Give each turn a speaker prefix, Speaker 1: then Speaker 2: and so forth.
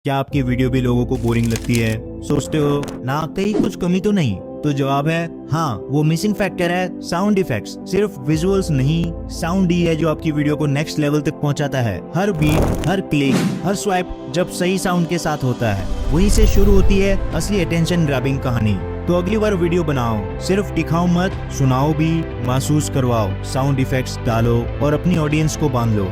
Speaker 1: क्या आपकी वीडियो भी लोगों को बोरिंग लगती है? सोचते हो ना कहीं कुछ कमी तो नहीं? तो जवाब है हाँ, वो मिसिंग फैक्टर है साउंड इफेक्ट्स। सिर्फ विजुअल्स नहीं, साउंड ही है जो आपकी वीडियो को नेक्स्ट लेवल तक पहुंचाता है। हर बीट, हर क्लिक, हर स्वाइप जब सही साउंड के साथ होता है, वहीं से शुरू होती है असली अटेंशन ग्रैबिंग कहानी। तो अगली बार वीडियो बनाओ, सिर्फ दिखाओ मत, सुनाओ भी, महसूस करवाओ, साउंड इफेक्ट्स डालो और अपनी ऑडियंस को बांध लो।